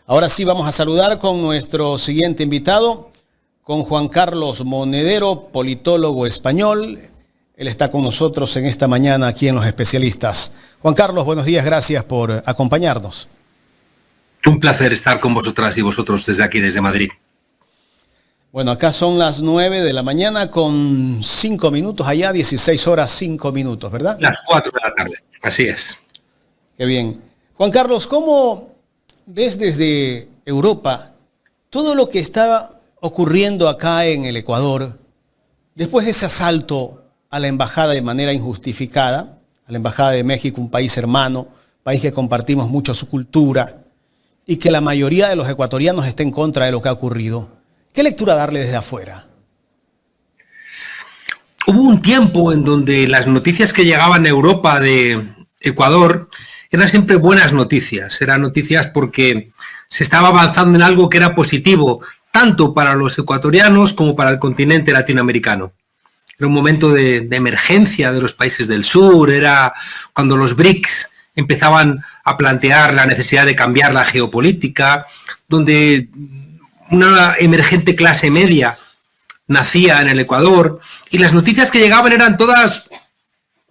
Ahora sí vamos a saludar con nuestro siguiente invitado, con Juan Carlos Monedero, politólogo español. Él está con nosotros en esta mañana aquí en Los Especialistas. Juan Carlos, buenos días, gracias por acompañarnos. Un placer estar con vosotras y vosotros desde aquí, desde Madrid. Bueno, acá son las 9 de la mañana con 5 minutos, allá 16 horas 5 minutos, ¿verdad? Las 4 de la tarde, así es. Qué bien. Juan Carlos, ¿cómo ves desde Europa todo lo que está ocurriendo acá en el Ecuador después de ese asalto a la embajada de manera injustificada, a la embajada de México, un país hermano, país que compartimos mucho su cultura y que la mayoría de los ecuatorianos está en contra de lo que ha ocurrido? ¿Qué lectura darle desde afuera? Hubo un tiempo en donde las noticias que llegaban a Europa de Ecuador eran siempre buenas noticias. Eran noticias porque se estaba avanzando en algo que era positivo, tanto para los ecuatorianos como para el continente latinoamericano. Era un momento de emergencia de los países del sur, era cuando los BRICS empezaban a plantear la necesidad de cambiar la geopolítica, donde una emergente clase media nacía en el Ecuador, y las noticias que llegaban eran todas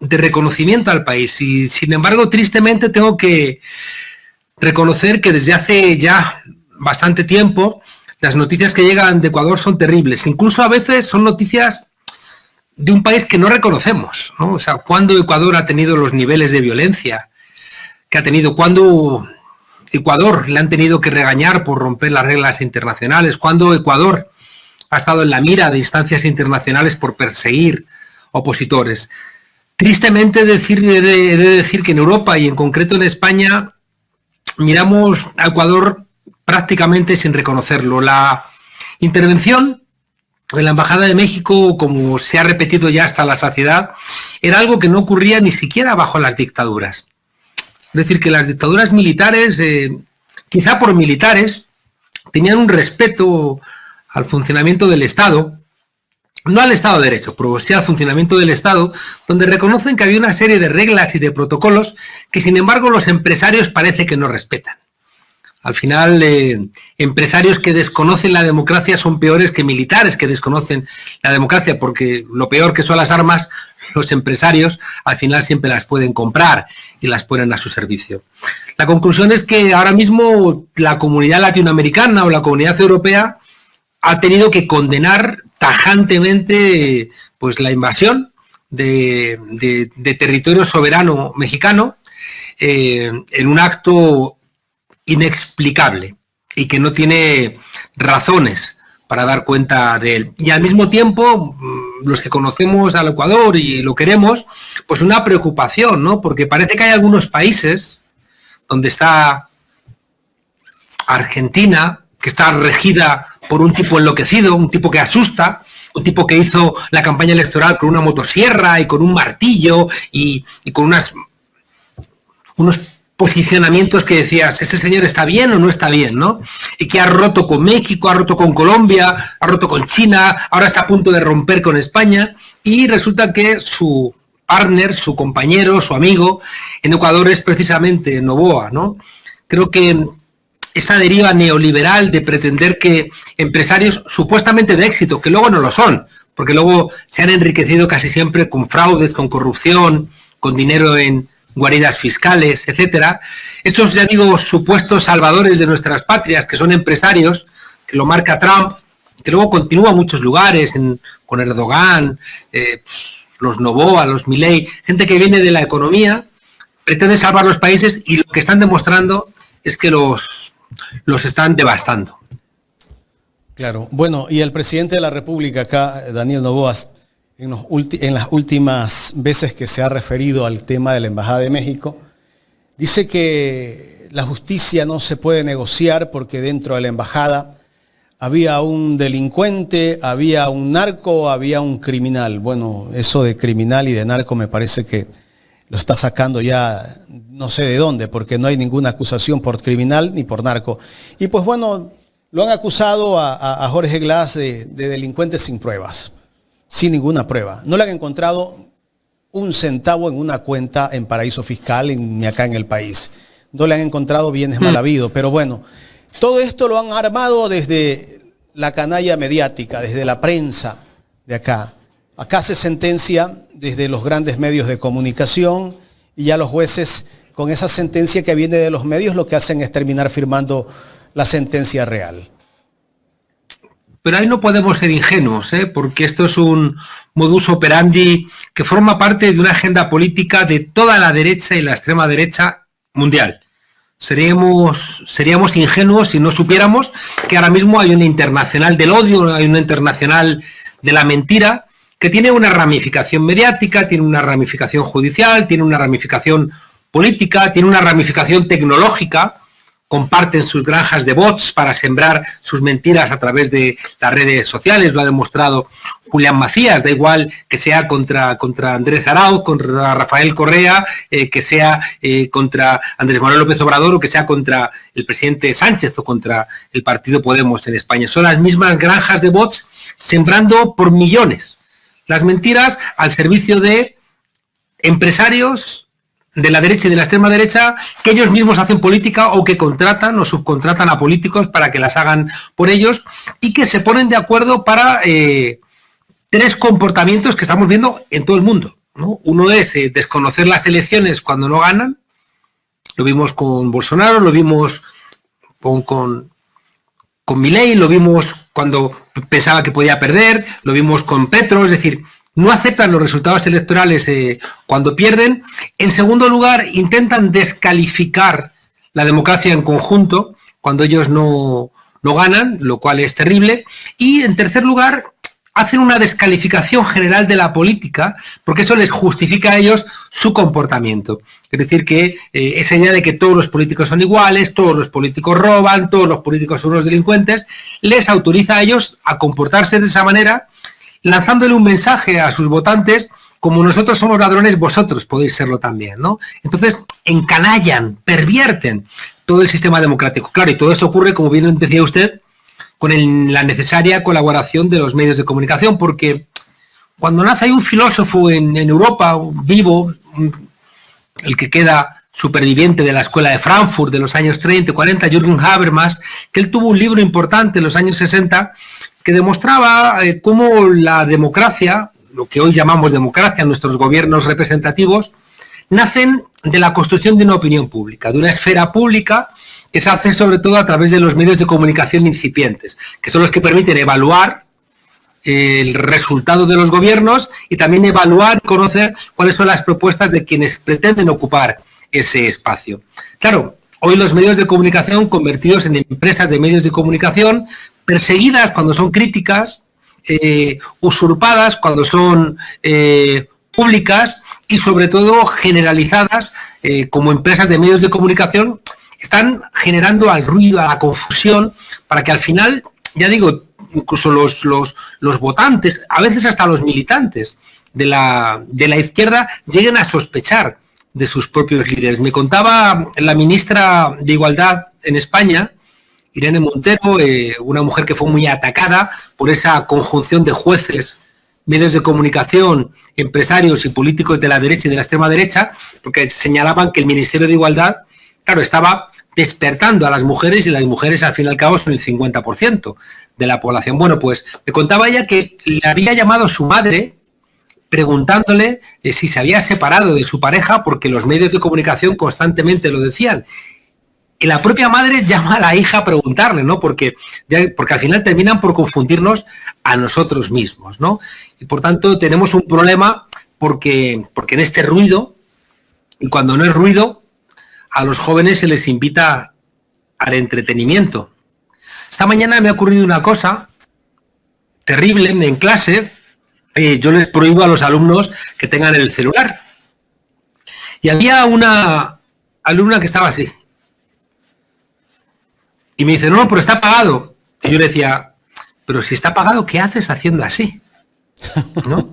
de reconocimiento al país. Y sin embargo, tristemente tengo que reconocer que desde hace ya bastante tiempo las noticias que llegan de Ecuador son terribles. Incluso a veces son noticias de un país que no reconocemos, ¿no? O sea, ¿cuándo Ecuador ha tenido los niveles de violencia que ha tenido? ¿Cuándo Ecuador le han tenido que regañar por romper las reglas internacionales? ¿Cuándo Ecuador ha estado en la mira de instancias internacionales por perseguir opositores? Tristemente he de decir que en Europa y en concreto en España miramos a Ecuador prácticamente sin reconocerlo. La intervención de la Embajada de México, como se ha repetido ya hasta la saciedad, era algo que no ocurría ni siquiera bajo las dictaduras. Es decir, que las dictaduras militares, quizá por militares, tenían un respeto al funcionamiento del Estado, no al Estado de Derecho, pero sí al funcionamiento del Estado, donde reconocen que había una serie de reglas y de protocolos que, sin embargo, los empresarios parece que no respetan. Al final, empresarios que desconocen la democracia son peores que militares que desconocen la democracia, porque lo peor que son las armas, los empresarios al final siempre las pueden comprar y las ponen a su servicio. La conclusión es que ahora mismo la comunidad latinoamericana o la comunidad europea ha tenido que condenar tajantemente pues, la invasión de territorio soberano mexicano en un acto inexplicable y que no tiene razones para dar cuenta de él. Y al mismo tiempo, los que conocemos al Ecuador y lo queremos, pues una preocupación, ¿no? Porque parece que hay algunos países donde está Argentina, que está regida por un tipo enloquecido, un tipo que asusta, un tipo que hizo la campaña electoral con una motosierra y con un martillo y con unos posicionamientos que decías, ¿este señor está bien o no está bien, no? Y que ha roto con México, ha roto con Colombia, ha roto con China, ahora está a punto de romper con España, y resulta que su partner, su compañero, su amigo en Ecuador es precisamente Noboa, ¿no? Creo que esta deriva neoliberal de pretender que empresarios supuestamente de éxito, que luego no lo son, porque luego se han enriquecido casi siempre con fraudes, con corrupción, con dinero en guaridas fiscales, etcétera. Estos, ya digo, supuestos salvadores de nuestras patrias, que son empresarios, que lo marca Trump, que luego continúa en muchos lugares, con Erdogan, los Noboa, los Milei, gente que viene de la economía, pretende salvar los países y lo que están demostrando es que los están devastando. Claro. Bueno, y el presidente de la República acá, Daniel Noboa, en las últimas veces que se ha referido al tema de la Embajada de México, dice que la justicia no se puede negociar porque dentro de la embajada había un delincuente, había un narco, había un criminal. Bueno, eso de criminal y de narco me parece que lo está sacando ya no sé de dónde, porque no hay ninguna acusación por criminal ni por narco. Y pues bueno, lo han acusado a Jorge Glass de delincuente sin pruebas. Sin ninguna prueba. No le han encontrado un centavo en una cuenta en paraíso fiscal ni acá en el país. No le han encontrado bienes mal habidos. Pero bueno, Todo esto lo han armado desde la canalla mediática, desde la prensa de acá. Acá se sentencia desde los grandes medios de comunicación y ya los jueces, con esa sentencia que viene de los medios, lo que hacen es terminar firmando la sentencia real. Pero ahí no podemos ser ingenuos, porque esto es un modus operandi que forma parte de una agenda política de toda la derecha y la extrema derecha mundial. Seríamos ingenuos si no supiéramos que ahora mismo hay una internacional del odio, hay una internacional de la mentira, que tiene una ramificación mediática, tiene una ramificación judicial, tiene una ramificación política, tiene una ramificación tecnológica. Comparten sus granjas de bots para sembrar sus mentiras a través de las redes sociales. Lo ha demostrado Julián Macías. Da igual que sea contra Andrés Arauz, contra Rafael Correa, que sea contra Andrés Manuel López Obrador o que sea contra el presidente Sánchez o contra el partido Podemos en España. Son las mismas granjas de bots sembrando por millones las mentiras al servicio de empresarios de la derecha y de la extrema derecha, que ellos mismos hacen política o que contratan o subcontratan a políticos para que las hagan por ellos y que se ponen de acuerdo para tres comportamientos que estamos viendo en todo el mundo, ¿no? Uno es desconocer las elecciones cuando no ganan. Lo vimos con Bolsonaro, lo vimos con Milei, lo vimos cuando pensaba que podía perder, lo vimos con Petro, es decir, no aceptan los resultados electorales cuando pierden. En segundo lugar, intentan descalificar la democracia en conjunto cuando ellos no ganan, lo cual es terrible. Y en tercer lugar, hacen una descalificación general de la política porque eso les justifica a ellos su comportamiento. Es decir, que esa idea de que todos los políticos son iguales, todos los políticos roban, todos los políticos son unos delincuentes, les autoriza a ellos a comportarse de esa manera, lanzándole un mensaje a sus votantes, como nosotros somos ladrones, vosotros podéis serlo también, ¿no? Entonces, encanallan, pervierten todo el sistema democrático. Claro, y todo esto ocurre, como bien decía usted, con la necesaria colaboración de los medios de comunicación, porque cuando nace hay un filósofo en Europa, vivo, el que queda superviviente de la escuela de Frankfurt de los años 30 y 40, Jürgen Habermas, que él tuvo un libro importante en los años 60 que demostraba cómo la democracia, lo que hoy llamamos democracia, nuestros gobiernos representativos, nacen de la construcción de una opinión pública, de una esfera pública que se hace sobre todo a través de los medios de comunicación incipientes, que son los que permiten evaluar el resultado de los gobiernos y también evaluar y conocer cuáles son las propuestas de quienes pretenden ocupar ese espacio. Claro, hoy los medios de comunicación convertidos en empresas de medios de comunicación, perseguidas cuando son críticas, usurpadas cuando son públicas y sobre todo generalizadas como empresas de medios de comunicación, están generando al ruido, a la confusión, para que al final, ya digo, incluso los votantes, a veces hasta los militantes de la izquierda, lleguen a sospechar de sus propios líderes. Me contaba la ministra de Igualdad en España, Irene Montero, una mujer que fue muy atacada por esa conjunción de jueces, medios de comunicación, empresarios y políticos de la derecha y de la extrema derecha, porque señalaban que el Ministerio de Igualdad, claro, estaba despertando a las mujeres y las mujeres al fin y al cabo son el 50% de la población. Bueno, pues me contaba ella que le había llamado su madre preguntándole si se había separado de su pareja porque los medios de comunicación constantemente lo decían. Y la propia madre llama a la hija a preguntarle, ¿no? Porque al final terminan por confundirnos a nosotros mismos, ¿no? Y por tanto tenemos un problema porque en este ruido, y cuando no es ruido, a los jóvenes se les invita al entretenimiento. Esta mañana me ha ocurrido una cosa terrible en clase. Yo les prohíbo a los alumnos que tengan el celular. Y había una alumna que estaba así. Y me dice, no, pero está apagado. Y yo le decía, pero si está apagado, ¿qué haces haciendo así? ¿No?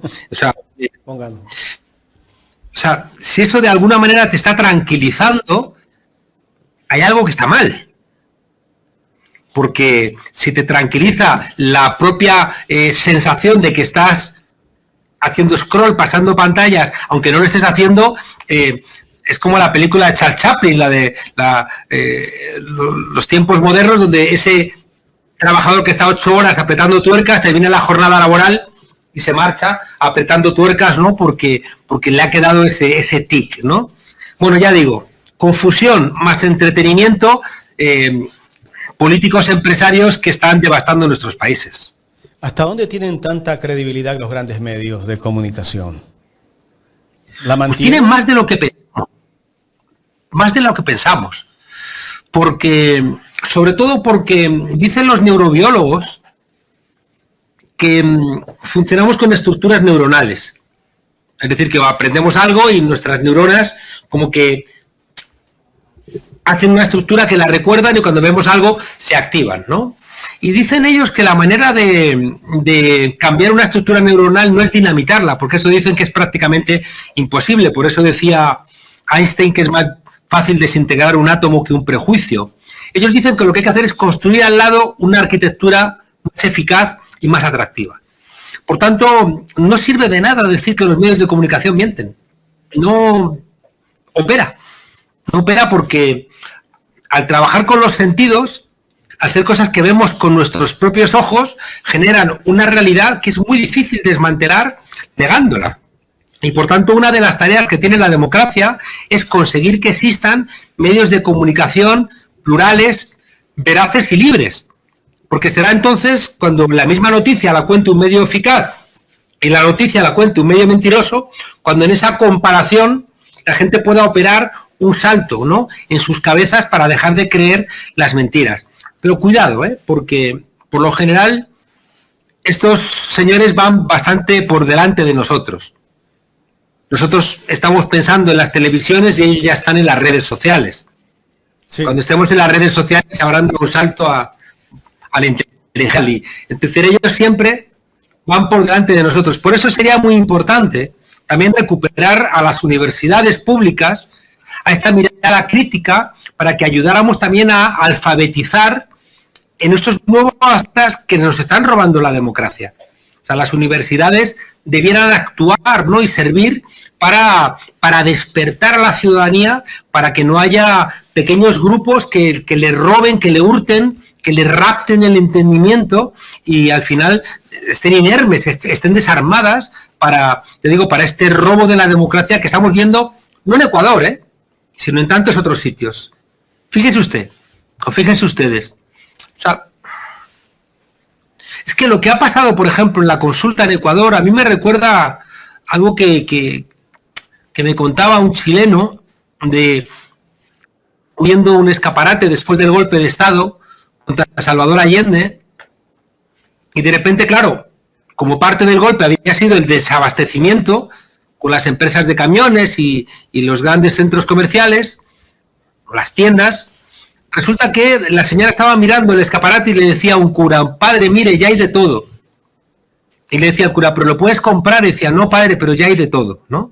O sea, si eso de alguna manera te está tranquilizando, hay algo que está mal. Porque si te tranquiliza la propia sensación de que estás haciendo scroll, pasando pantallas, aunque no lo estés haciendo, Es como la película de Charles Chaplin, los tiempos modernos, donde ese trabajador que está 8 horas apretando tuercas, termina la jornada laboral y se marcha apretando tuercas, ¿no? Porque le ha quedado ese tic, ¿no? Bueno, ya digo, confusión más entretenimiento, políticos empresarios que están devastando nuestros países. ¿Hasta dónde tienen tanta credibilidad los grandes medios de comunicación? ¿La mantienen? Pues tienen más de lo que pensamos. Más de lo que pensamos. Porque, sobre todo porque dicen los neurobiólogos que funcionamos con estructuras neuronales. Es decir, que aprendemos algo y nuestras neuronas como que hacen una estructura que la recuerdan y cuando vemos algo se activan, ¿no? Y dicen ellos que la manera de cambiar una estructura neuronal no es dinamitarla, porque eso dicen que es prácticamente imposible. Por eso decía Einstein que es más fácil desintegrar un átomo que un prejuicio. Ellos dicen que lo que hay que hacer es construir al lado una arquitectura más eficaz y más atractiva. Por tanto, no sirve de nada decir que los medios de comunicación mienten. No opera. No opera porque al trabajar con los sentidos, al ser cosas que vemos con nuestros propios ojos, generan una realidad que es muy difícil desmantelar negándola. Y por tanto, una de las tareas que tiene la democracia es conseguir que existan medios de comunicación plurales, veraces y libres. Porque será entonces cuando la misma noticia la cuente un medio eficaz y la noticia la cuente un medio mentiroso, cuando en esa comparación la gente pueda operar un salto, ¿no?, en sus cabezas para dejar de creer las mentiras. Pero cuidado, porque por lo general estos señores van bastante por delante de nosotros. Nosotros estamos pensando en las televisiones y ellos ya están en las redes sociales. Sí. Cuando estemos en las redes sociales se habrán dado un salto a la inteligencia. Entonces ellos siempre van por delante de nosotros. Por eso sería muy importante también recuperar a las universidades públicas a esta mirada crítica para que ayudáramos también a alfabetizar en estos nuevos actos que nos están robando la democracia. O sea, las universidades debieran actuar, ¿no?, y servir para despertar a la ciudadanía, para que no haya pequeños grupos que le roben, que le hurten, que le rapten el entendimiento y al final estén inermes, estén desarmadas para este robo de la democracia que estamos viendo, no en Ecuador, sino en tantos otros sitios. Fíjense usted, o fíjense ustedes. O sea, es que lo que ha pasado, por ejemplo, en la consulta en Ecuador, a mí me recuerda algo que me contaba un chileno viendo un escaparate después del golpe de Estado contra Salvador Allende, y de repente, claro, como parte del golpe había sido el desabastecimiento con las empresas de camiones y los grandes centros comerciales, o las tiendas, resulta que la señora estaba mirando el escaparate y le decía a un cura: padre, mire, ya hay de todo. Y le decía al cura: pero lo puedes comprar. Y decía: no, padre, pero ya hay de todo, ¿no?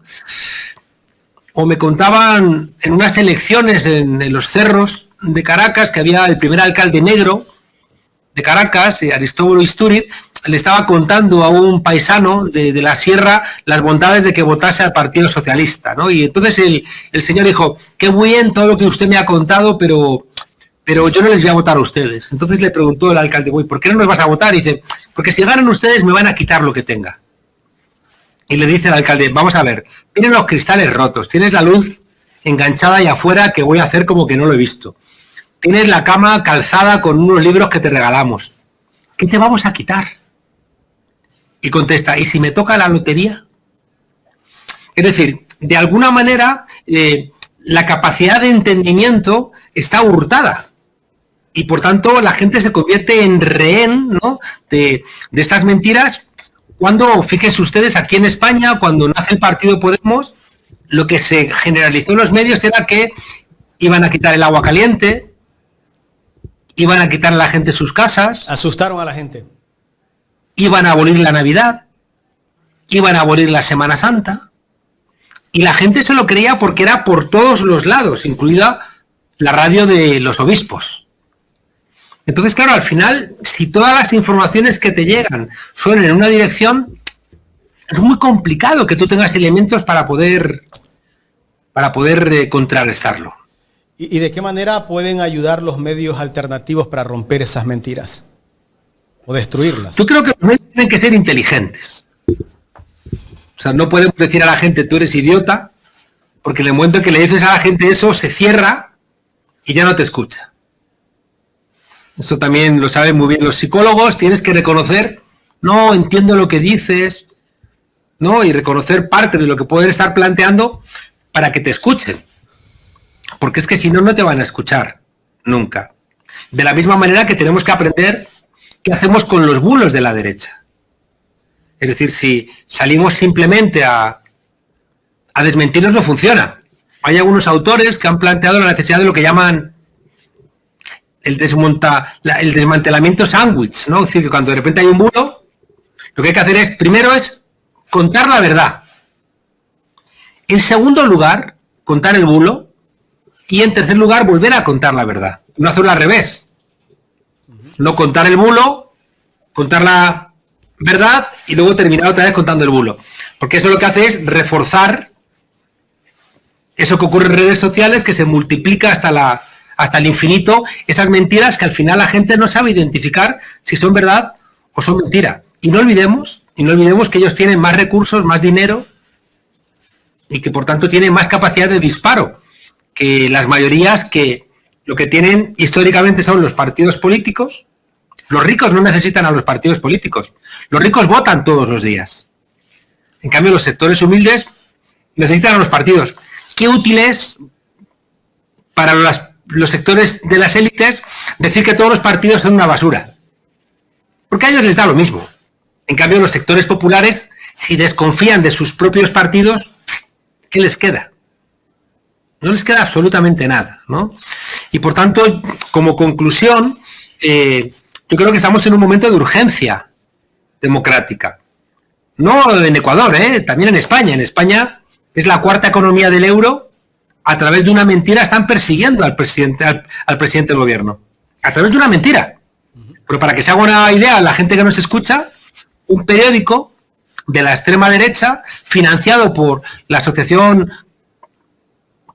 O me contaban en unas elecciones en los cerros de Caracas que había el primer alcalde negro de Caracas, Aristóbulo Istúriz, le estaba contando a un paisano de la sierra las bondades de que votase al Partido Socialista, ¿no? Y entonces el señor dijo: qué bien todo lo que usted me ha contado, pero yo no les voy a votar a ustedes. Entonces le preguntó el alcalde: ¿por qué no nos vas a votar? Y dice: porque si ganan ustedes me van a quitar lo que tenga. Y le dice el alcalde: vamos a ver, tienes los cristales rotos, tienes la luz enganchada ahí afuera que voy a hacer como que no lo he visto, tienes la cama calzada con unos libros que te regalamos, ¿qué te vamos a quitar? Y contesta: ¿y si me toca la lotería? Es decir, de alguna manera la capacidad de entendimiento está hurtada y por tanto la gente se convierte en rehén, ¿no?, de estas mentiras. Cuando, fíjense ustedes, aquí en España, cuando nace el partido Podemos, lo que se generalizó en los medios era que iban a quitar el agua caliente, iban a quitar a la gente sus casas. Asustaron a la gente. Iban a abolir la Navidad, iban a abolir la Semana Santa, y la gente se lo creía porque era por todos los lados, incluida la radio de los obispos. Entonces, claro, al final, si todas las informaciones que te llegan son en una dirección, es muy complicado que tú tengas elementos para poder para poder contrarrestarlo. ¿Y de qué manera pueden ayudar los medios alternativos para romper esas mentiras o destruirlas? Yo creo que los medios tienen que ser inteligentes. O sea, no podemos decir a la gente, tú eres idiota, porque en el momento que le dices a la gente eso, se cierra y ya no te escucha. Esto también lo saben muy bien los psicólogos. Tienes que reconocer, no, entiendo lo que dices, ¿no? Y reconocer parte de lo que pueden estar planteando para que te escuchen. Porque es que si no, no te van a escuchar nunca. De la misma manera que tenemos que aprender qué hacemos con los bulos de la derecha. Es decir, si salimos simplemente a desmentirnos, no funciona. Hay algunos autores que han planteado la necesidad de lo que llaman el desmantelamiento sándwich, ¿no? Es decir, que cuando de repente hay un bulo, lo que hay que hacer es, primero es contar la verdad. En segundo lugar, contar el bulo. Y en tercer lugar, volver a contar la verdad. No hacerlo al revés. No contar el bulo, contar la verdad y luego terminar otra vez contando el bulo. Porque eso lo que hace es reforzar eso que ocurre en redes sociales, que se multiplica hasta el infinito, esas mentiras que al final la gente no sabe identificar si son verdad o son mentira. Y no olvidemos que ellos tienen más recursos, más dinero y que por tanto tienen más capacidad de disparo que las mayorías, que lo que tienen históricamente son los partidos políticos. Los ricos no necesitan a los partidos políticos. Los ricos votan todos los días. En cambio, los sectores humildes necesitan a los partidos. Qué útil es para los sectores de las élites decir que todos los partidos son una basura. Porque a ellos les da lo mismo. En cambio, los sectores populares, si desconfían de sus propios partidos, ¿qué les queda? No les queda absolutamente nada, ¿no? Y por tanto, como conclusión, yo creo que estamos en un momento de urgencia democrática. No en Ecuador, también en España. En España es la cuarta economía del euro. A través de una mentira están persiguiendo al presidente del gobierno. A través de una mentira. Pero para que se haga una idea, la gente que nos escucha, un periódico de la extrema derecha, financiado por la Asociación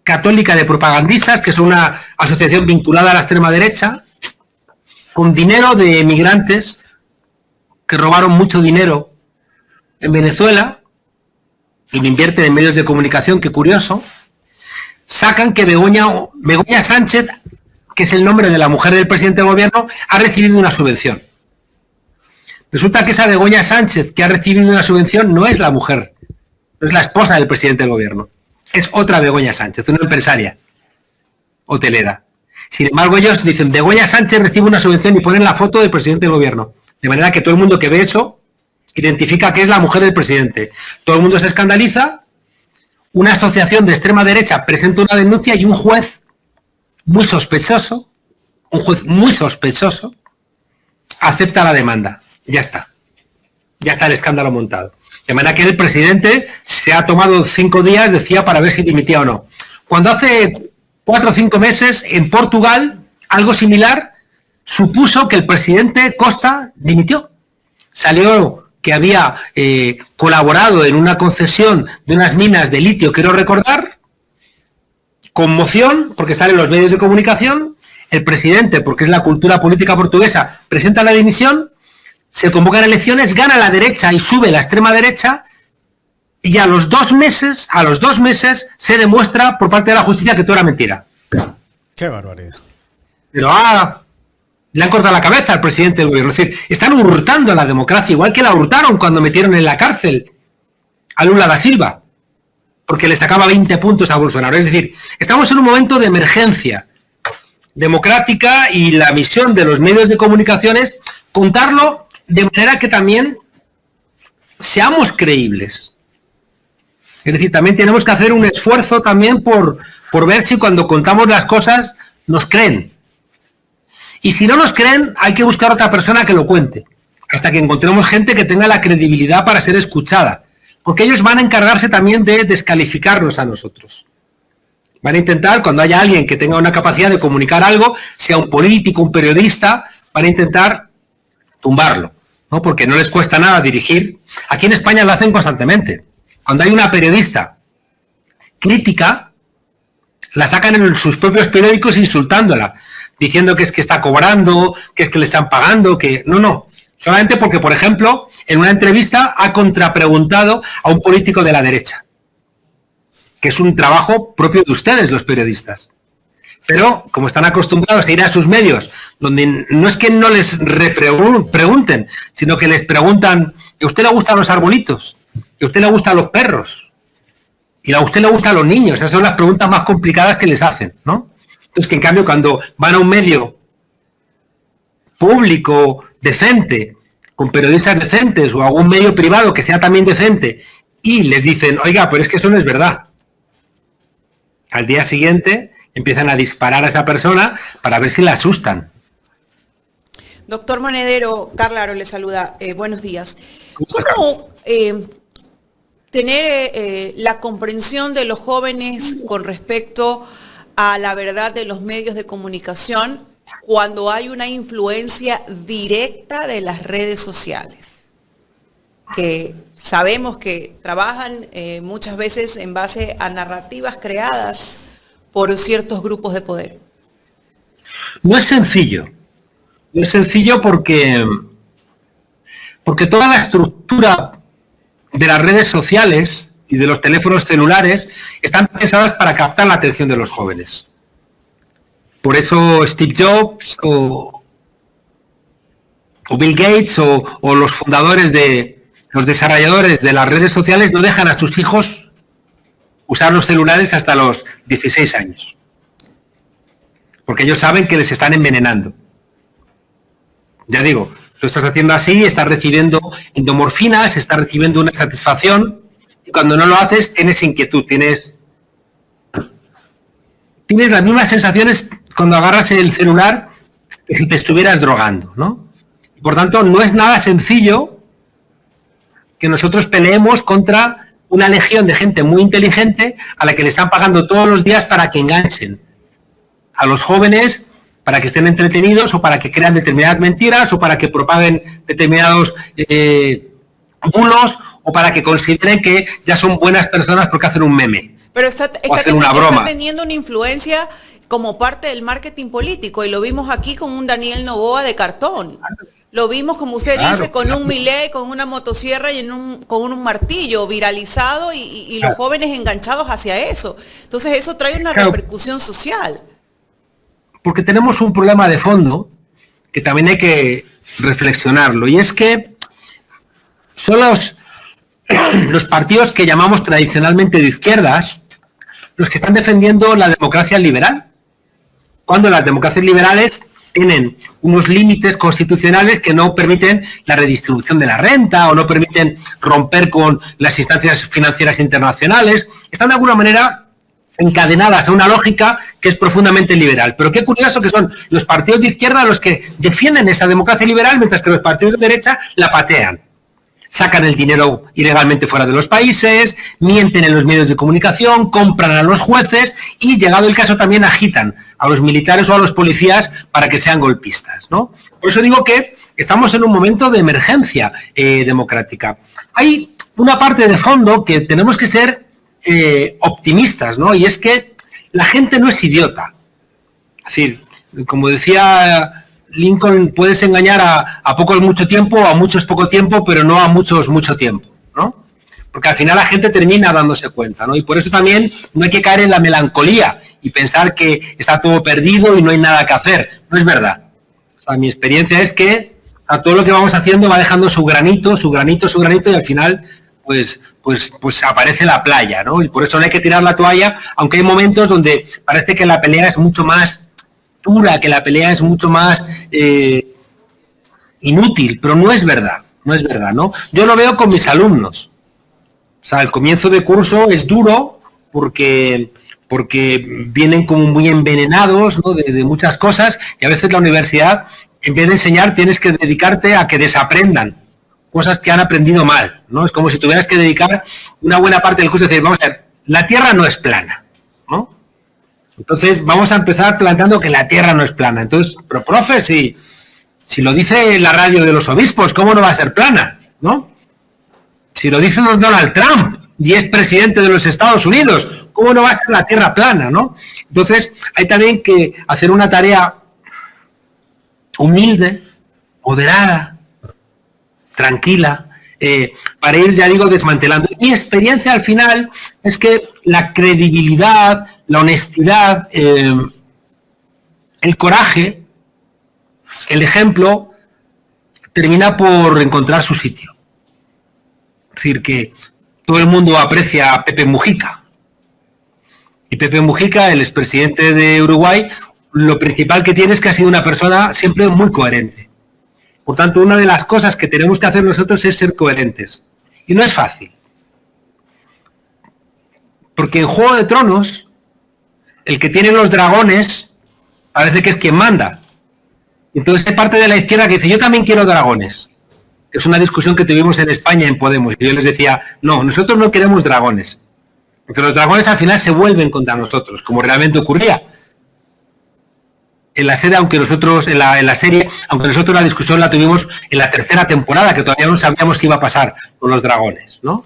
Católica de Propagandistas, que es una asociación vinculada a la extrema derecha, con dinero de emigrantes que robaron mucho dinero en Venezuela y lo invierten en medios de comunicación, qué curioso, sacan que Begoña Sánchez, que es el nombre de la mujer del presidente del gobierno, ha recibido una subvención. Resulta que esa Begoña Sánchez que ha recibido una subvención no es la mujer, no es la esposa del presidente del gobierno. Es otra Begoña Sánchez, una empresaria hotelera. Sin embargo, ellos dicen, Begoña Sánchez recibe una subvención y ponen la foto del presidente del gobierno. De manera que todo el mundo que ve eso identifica que es la mujer del presidente. Todo el mundo se escandaliza, una asociación de extrema derecha presenta una denuncia y un juez muy sospechoso, acepta la demanda. Ya está el escándalo montado. De manera que el presidente se ha tomado 5 días, decía, para ver si dimitía o no. Cuando hace 4 o 5 meses, en Portugal, algo similar supuso que el presidente Costa dimitió. Salió que había colaborado en una concesión de unas minas de litio, quiero recordar, conmoción, porque salen los medios de comunicación, el presidente, porque es la cultura política portuguesa, presenta la dimisión, se convocan elecciones, gana la derecha y sube la extrema derecha, y a los 2 meses se demuestra por parte de la justicia que todo era mentira. Qué barbaridad. Pero le han cortado la cabeza al presidente del gobierno. Es decir, están hurtando la democracia, igual que la hurtaron cuando metieron en la cárcel a Lula da Silva, porque le sacaba 20 puntos a Bolsonaro. Es decir, estamos en un momento de emergencia democrática y la misión de los medios de comunicación es contarlo de manera que también seamos creíbles. Es decir, también tenemos que hacer un esfuerzo también por ver si cuando contamos las cosas nos creen. Y si no nos creen, hay que buscar otra persona que lo cuente, hasta que encontremos gente que tenga la credibilidad para ser escuchada. Porque ellos van a encargarse también de descalificarnos a nosotros. Van a intentar, cuando haya alguien que tenga una capacidad de comunicar algo, sea un político, un periodista, van a intentar tumbarlo, ¿no? Porque no les cuesta nada dirigir. Aquí en España lo hacen constantemente. Cuando hay una periodista crítica, La sacan en sus propios periódicos insultándola, diciendo que es que está cobrando, que es que le están pagando, que... No. Solamente porque, por ejemplo, en una entrevista ha contrapreguntado a un político de la derecha, que es un trabajo propio de ustedes, los periodistas. Pero, como están acostumbrados a ir a sus medios, donde no es que no les pregunten, sino que les preguntan, ¿a usted le gustan los arbolitos? ¿A usted le gustan los perros? ¿Y a usted le gustan los niños? Esas son las preguntas más complicadas que les hacen, ¿no? Entonces, que en cambio, cuando van a un medio público, decente, con periodistas decentes, o a un medio privado que sea también decente, y les dicen, oiga, pero es que eso no es verdad. Al día siguiente empiezan a disparar a esa persona para ver si la asustan. Doctor Monedero, Carla Aro le saluda. Buenos días. ¿Cómo tener la comprensión de los jóvenes con respecto a la verdad de los medios de comunicación cuando hay una influencia directa de las redes sociales? Que sabemos que trabajan muchas veces en base a narrativas creadas por ciertos grupos de poder. No es sencillo. No es sencillo porque toda la estructura de las redes sociales y de los teléfonos celulares están pensadas para captar la atención de los jóvenes. Por eso Steve Jobs o Bill Gates o los fundadores los desarrolladores de las redes sociales no dejan a sus hijos usar los celulares hasta los 16 años. Porque ellos saben que les están envenenando. Ya digo, lo estás haciendo así, estás recibiendo endomorfinas, estás recibiendo una satisfacción, y cuando no lo haces tienes inquietud, tienes las mismas sensaciones cuando agarras el celular que si te estuvieras drogando, ¿no? Y por tanto, no es nada sencillo que nosotros peleemos contra una legión de gente muy inteligente a la que le están pagando todos los días para que enganchen a los jóvenes, para que estén entretenidos o para que crean determinadas mentiras o para que propaguen determinados bulos o para que consideren que ya son buenas personas porque hacen un meme. Pero está teniendo una influencia como parte del marketing político y lo vimos aquí con un Daniel Noboa de cartón. Lo vimos, como usted dice, con un Milei, con una motosierra y con un martillo viralizado y los jóvenes enganchados hacia eso. Entonces eso trae una repercusión social. Porque tenemos un problema de fondo que también hay que reflexionarlo, y es que son los partidos que llamamos tradicionalmente de izquierdas los que están defendiendo la democracia liberal, cuando las democracias liberales tienen unos límites constitucionales que no permiten la redistribución de la renta o no permiten romper con las instancias financieras internacionales. Están de alguna manera encadenadas a una lógica que es profundamente liberal. Pero qué curioso que son los partidos de izquierda los que defienden esa democracia liberal, mientras que los partidos de derecha la patean. Sacan el dinero ilegalmente fuera de los países, mienten en los medios de comunicación, compran a los jueces y, llegado el caso, también agitan a los militares o a los policías para que sean golpistas, ¿no? Por eso digo que estamos en un momento de emergencia democrática. Hay una parte de fondo que tenemos que ser optimistas, ¿no? Y es que la gente no es idiota. Es decir, como decía Lincoln, puedes engañar a pocos mucho tiempo, a muchos poco tiempo, pero no a muchos mucho tiempo, ¿no? Porque al final la gente termina dándose cuenta, ¿no? Y por eso también no hay que caer en la melancolía y pensar que está todo perdido y no hay nada que hacer. No es verdad. O sea, mi experiencia es que a todo lo que vamos haciendo va dejando su granito, y al final pues aparece la playa, ¿no? Y por eso no hay que tirar la toalla, aunque hay momentos donde parece que la pelea es mucho más dura, que la pelea es mucho más inútil, pero no es verdad, ¿no? Yo lo veo con mis alumnos. O sea, el comienzo de curso es duro porque vienen como muy envenenados, ¿no? de muchas cosas, y a veces la universidad, en vez de enseñar, tienes que dedicarte a que desaprendan cosas que han aprendido mal, ¿no? Es como si tuvieras que dedicar una buena parte del curso a decir, vamos a ver, la Tierra no es plana, ¿no? Entonces vamos a empezar planteando que la Tierra no es plana. Entonces, pero profe, si lo dice la radio de los obispos, ¿cómo no va a ser plana? ¿No? Si lo dice Donald Trump y es presidente de los Estados Unidos, ¿cómo no va a ser la Tierra plana, no? Entonces, hay también que hacer una tarea humilde, moderada, tranquila, para ir, ya digo, desmantelando. Mi experiencia al final es que la credibilidad, la honestidad, el coraje, el ejemplo, termina por encontrar su sitio. Es decir, que todo el mundo aprecia a Pepe Mujica. Y Pepe Mujica, el expresidente de Uruguay, lo principal que tiene es que ha sido una persona siempre muy coherente. Por tanto, una de las cosas que tenemos que hacer nosotros es ser coherentes. Y no es fácil. Porque en Juego de Tronos, el que tiene los dragones parece que es quien manda. Entonces hay parte de la izquierda que dice, yo también quiero dragones. Es una discusión que tuvimos en España en Podemos. Y yo les decía, no, nosotros no queremos dragones. Porque los dragones al final se vuelven contra nosotros, como realmente ocurría. En la serie, aunque nosotros la discusión la tuvimos en la tercera temporada, que todavía no sabíamos qué iba a pasar con los dragones, ¿no?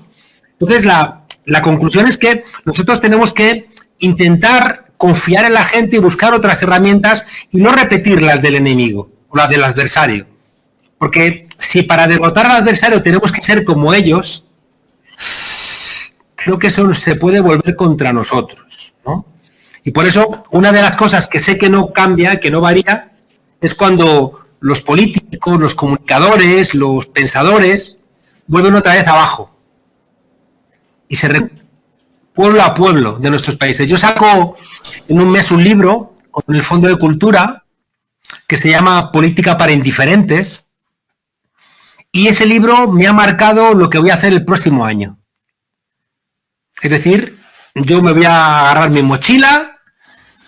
Entonces la conclusión es que nosotros tenemos que intentar confiar en la gente y buscar otras herramientas y no repetir las del enemigo o las del adversario. Porque si para derrotar al adversario tenemos que ser como ellos, creo que eso se puede volver contra nosotros, ¿no? Y por eso, una de las cosas que sé que no cambia, que no varía, es cuando los políticos, los comunicadores, los pensadores, vuelven otra vez abajo. Y se pueblo a pueblo de nuestros países. Yo saco en un mes un libro con el Fondo de Cultura que se llama Política para Indiferentes. Y ese libro me ha marcado lo que voy a hacer el próximo año. Es decir, yo me voy a agarrar mi mochila,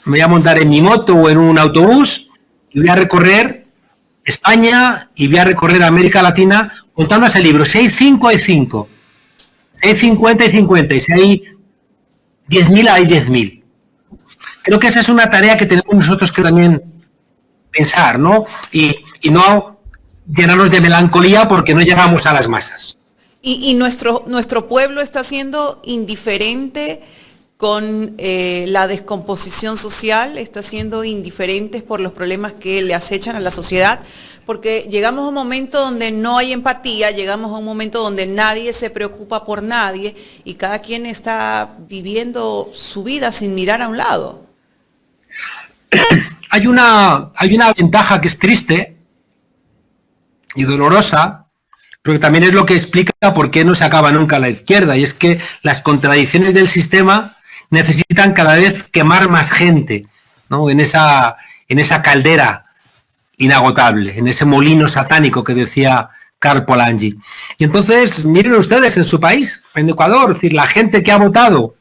me voy a montar en mi moto o en un autobús y voy a recorrer España y voy a recorrer América Latina contando ese libro. Si hay 5, hay 5. Si hay 50, hay 50. Y si hay 10.000, hay 10.000. Creo que esa es una tarea que tenemos nosotros que también pensar, ¿no? Y no llenarnos de melancolía porque no llegamos a las masas. Y nuestro pueblo está siendo indiferente con la descomposición social, está siendo indiferentes por los problemas que le acechan a la sociedad, porque llegamos a un momento donde no hay empatía, llegamos a un momento donde nadie se preocupa por nadie y cada quien está viviendo su vida sin mirar a un lado. Hay una ventaja que es triste y dolorosa, pero que también es lo que explica por qué no se acaba nunca la izquierda, y es que las contradicciones del sistema necesitan cada vez quemar más gente, ¿no? en esa caldera inagotable, en ese molino satánico que decía Karl Polanyi. Y entonces, miren ustedes en su país, en Ecuador, es decir, la gente que ha votado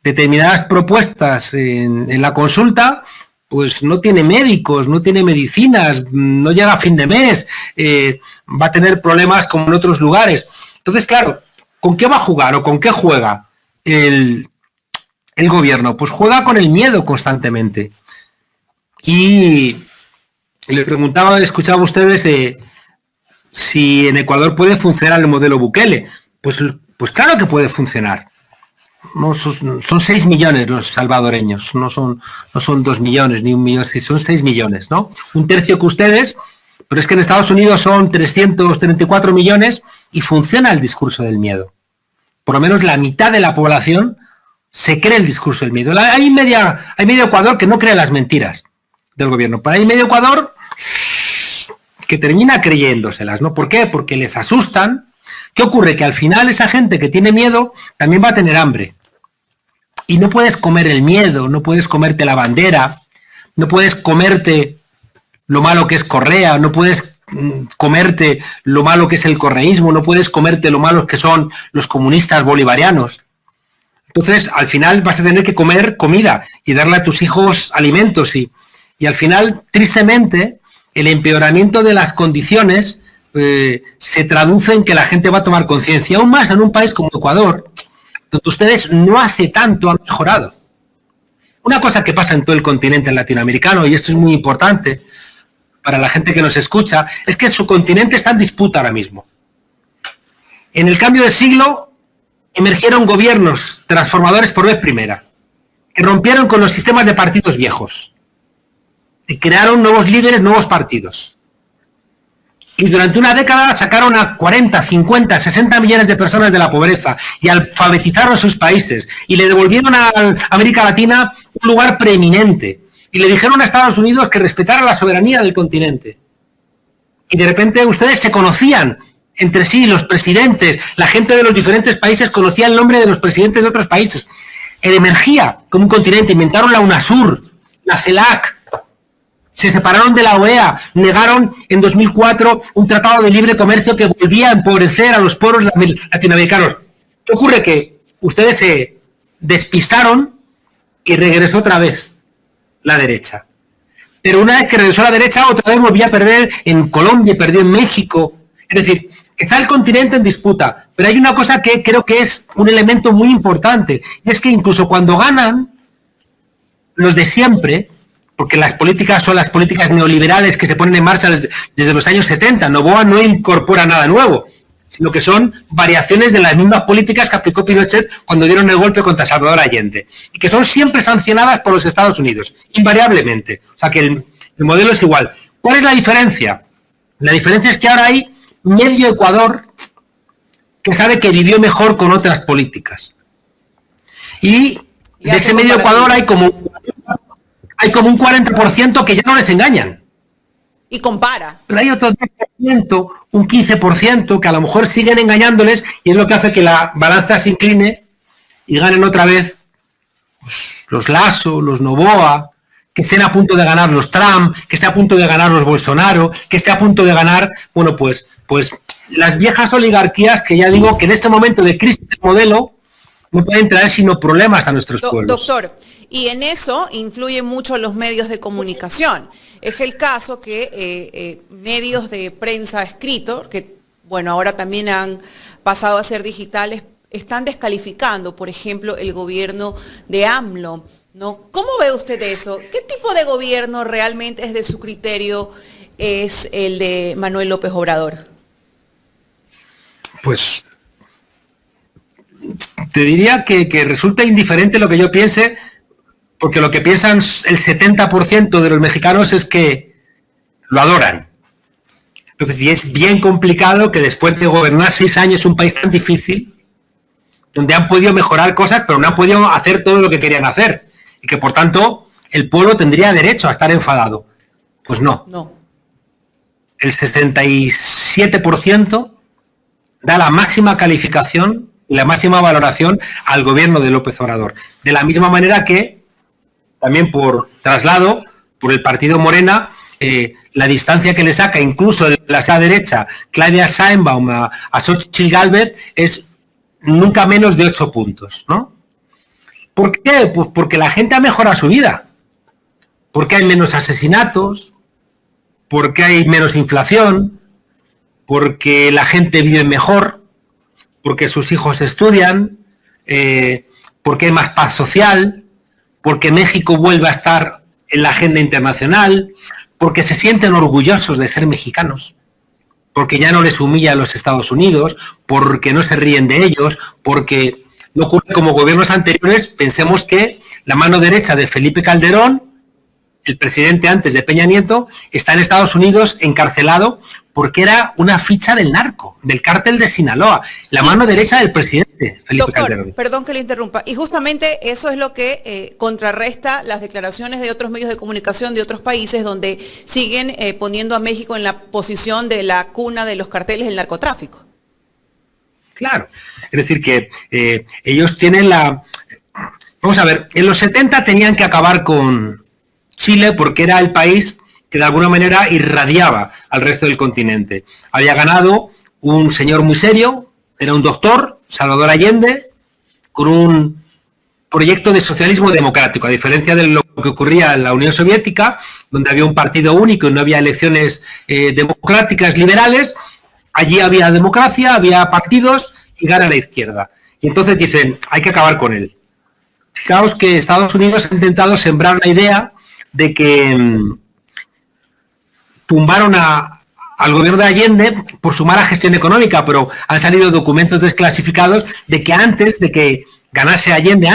determinadas propuestas en la consulta, pues no tiene médicos, no tiene medicinas, no llega a fin de mes, va a tener problemas como en otros lugares. Entonces, claro, ¿con qué va a jugar o con qué juega el gobierno? Pues juega con el miedo constantemente. Y le preguntaba, escuchaba a ustedes si en Ecuador puede funcionar el modelo Bukele. Pues claro que puede funcionar. No, son 6 millones los salvadoreños, no son 2 millones ni 1 millón, son 6 millones, ¿no? Un tercio que ustedes, pero es que en Estados Unidos son 334 millones y funciona el discurso del miedo. Por lo menos la mitad de la población se cree el discurso del miedo. Hay medio Ecuador que no cree las mentiras del gobierno, pero hay medio Ecuador que termina creyéndoselas, ¿no? ¿Por qué? Porque les asustan. ¿Qué ocurre? Que al final esa gente que tiene miedo también va a tener hambre. Y no puedes comer el miedo, no puedes comerte la bandera, no puedes comerte lo malo que es Correa, no puedes comerte lo malo que es el correísmo, no puedes comerte lo malo que son los comunistas bolivarianos. Entonces, al final vas a tener que comer comida y darle a tus hijos alimentos. Y al final, tristemente, el empeoramiento de las condiciones se traduce en que la gente va a tomar conciencia, aún más en un país como Ecuador, donde ustedes no hace tanto han mejorado. Una cosa que pasa en todo el continente latinoamericano, y esto es muy importante para la gente que nos escucha, es que su continente está en disputa ahora mismo. En el cambio de siglo, emergieron gobiernos transformadores por vez primera, que rompieron con los sistemas de partidos viejos, y crearon nuevos líderes, nuevos partidos. Y durante una década sacaron a 40, 50, 60 millones de personas de la pobreza y alfabetizaron sus países y le devolvieron a América Latina un lugar preeminente. Y le dijeron a Estados Unidos que respetara la soberanía del continente. Y de repente ustedes se conocían entre sí, los presidentes, la gente de los diferentes países conocía el nombre de los presidentes de otros países. Él emergía como un continente, inventaron la UNASUR, la CELAC, se separaron de la OEA, negaron en 2004 un tratado de libre comercio que volvía a empobrecer a los pueblos latinoamericanos. ¿Qué ocurre? Que ustedes se despistaron y regresó otra vez la derecha. Pero una vez que regresó la derecha, otra vez volvía a perder en Colombia y perdió en México. Es decir, está el continente en disputa. Pero hay una cosa que creo que es un elemento muy importante. Y es que incluso cuando ganan los de siempre, porque las políticas son las políticas neoliberales que se ponen en marcha desde los años 70. Noboa no incorpora nada nuevo, sino que son variaciones de las mismas políticas que aplicó Pinochet cuando dieron el golpe contra Salvador Allende, y que son siempre sancionadas por los Estados Unidos, invariablemente. O sea que el modelo es igual. ¿Cuál es la diferencia? La diferencia es que ahora hay medio Ecuador que sabe que vivió mejor con otras políticas. Y de ese medio Ecuador hay como un 40% que ya no les engañan. Y compara. Pero hay otro 10%, un 15% que a lo mejor siguen engañándoles y es lo que hace que la balanza se incline y ganen otra vez los Lasso, los Noboa, que estén a punto de ganar los Trump, que esté a punto de ganar los Bolsonaro, que esté a punto de ganar, bueno, pues las viejas oligarquías que ya digo que en este momento de crisis de modelo no pueden traer sino problemas a nuestros pueblos. Doctor, y en eso influyen mucho los medios de comunicación. Es el caso que medios de prensa escritos, que bueno, ahora también han pasado a ser digitales, están descalificando, por ejemplo, el gobierno de AMLO, ¿no? ¿Cómo ve usted eso? ¿Qué tipo de gobierno realmente es de su criterio es el de Manuel López Obrador? Pues te diría que resulta indiferente lo que yo piense, porque lo que piensan el 70% de los mexicanos es que lo adoran. Entonces, y es bien complicado que después de gobernar 6 años un país tan difícil, donde han podido mejorar cosas, pero no han podido hacer todo lo que querían hacer, y que por tanto el pueblo tendría derecho a estar enfadado. Pues no. No. El 67% da la máxima calificación y la máxima valoración al gobierno de López Obrador. De la misma manera que, también por traslado, por el partido Morena, la distancia que le saca incluso de la derecha Claudia Sheinbaum a Xochitl Gálvez es nunca menos de 8 puntos, ¿no? ¿Por qué? Pues porque la gente ha mejorado su vida, porque hay menos asesinatos, porque hay menos inflación, porque la gente vive mejor, porque sus hijos estudian, porque hay más paz social, porque México vuelve a estar en la agenda internacional, porque se sienten orgullosos de ser mexicanos, porque ya no les humilla a los Estados Unidos, porque no se ríen de ellos, porque no ocurre como gobiernos anteriores. Pensemos que la mano derecha de Felipe Calderón, el presidente antes de Peña Nieto, está en Estados Unidos encarcelado porque era una ficha del narco, del cártel de Sinaloa, la mano derecha del presidente Felipe Calderón. Perdón que le interrumpa. Y justamente eso es lo que contrarresta las declaraciones de otros medios de comunicación de otros países donde siguen poniendo a México en la posición de la cuna de los carteles del narcotráfico. Claro, es decir que ellos tienen la... Vamos a ver, en los 70 tenían que acabar con Chile porque era el país que de alguna manera irradiaba al resto del continente. Había ganado un señor muy serio, era un doctor, Salvador Allende, con un proyecto de socialismo democrático, a diferencia de lo que ocurría en la Unión Soviética, donde había un partido único y no había elecciones democráticas liberales. Allí había democracia, había partidos y gana la izquierda. Y entonces dicen, hay que acabar con él. Fijaos que Estados Unidos ha intentado sembrar la idea de que tumbaron a al gobierno de Allende por su mala gestión económica, pero han salido documentos desclasificados de que antes de que ganase Allende,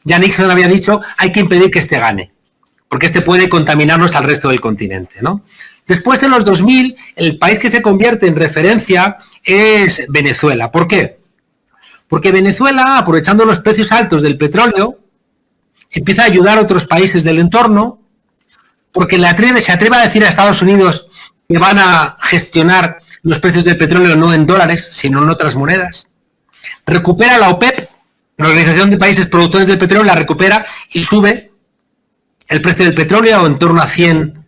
ya Nixon había dicho hay que impedir que este gane, porque este puede contaminarnos al resto del continente, ¿no? Después de los 2000, el país que se convierte en referencia es Venezuela. ¿Por qué? Porque Venezuela, aprovechando los precios altos del petróleo, empieza a ayudar a otros países del entorno, porque se atreve a decir a Estados Unidos que van a gestionar los precios del petróleo no en dólares, sino en otras monedas. Recupera la OPEP, la Organización de Países Productores del Petróleo, la recupera y sube el precio del petróleo en torno a 100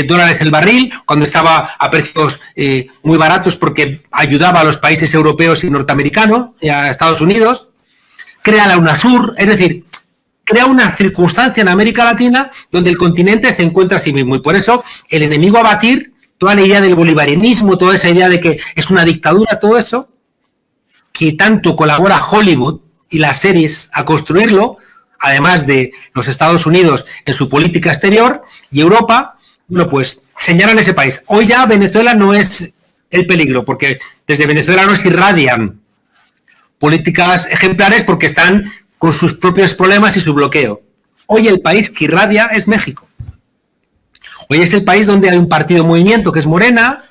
dólares el barril, cuando estaba a precios muy baratos porque ayudaba a los países europeos y norteamericanos, y a Estados Unidos. Crea la UNASUR, es decir, crea una circunstancia en América Latina donde el continente se encuentra a sí mismo. Y por eso el enemigo a batir, toda la idea del bolivarianismo, toda esa idea de que es una dictadura, todo eso, que tanto colabora Hollywood y las series a construirlo, además de los Estados Unidos en su política exterior y Europa, bueno, pues señalan ese país. Hoy ya Venezuela no es el peligro, porque desde Venezuela nos irradian políticas ejemplares porque están con sus propios problemas y su bloqueo. Hoy el país que irradia es México. Hoy es el país donde hay un partido movimiento que es Morena,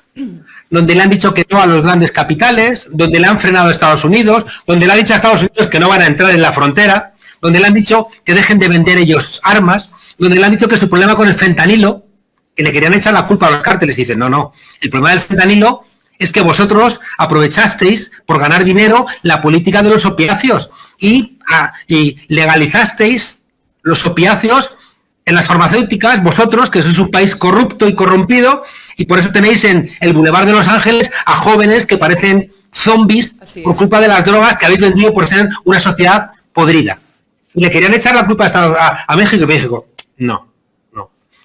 donde le han dicho que no a los grandes capitales, donde le han frenado a Estados Unidos, donde le han dicho a Estados Unidos que no van a entrar en la frontera, donde le han dicho que dejen de vender ellos armas, donde le han dicho que su problema con el fentanilo, que le querían echar la culpa a los cárteles, y dicen, no, el problema del fentanilo es que vosotros aprovechasteis por ganar dinero la política de los opiáceos y legalizasteis los opiáceos en las farmacéuticas, vosotros, que sois un país corrupto y corrompido, y por eso tenéis en el Boulevard de Los Ángeles a jóvenes que parecen zombies por culpa de las drogas que habéis vendido por ser una sociedad podrida. Y le querían echar la culpa a México, y México, no.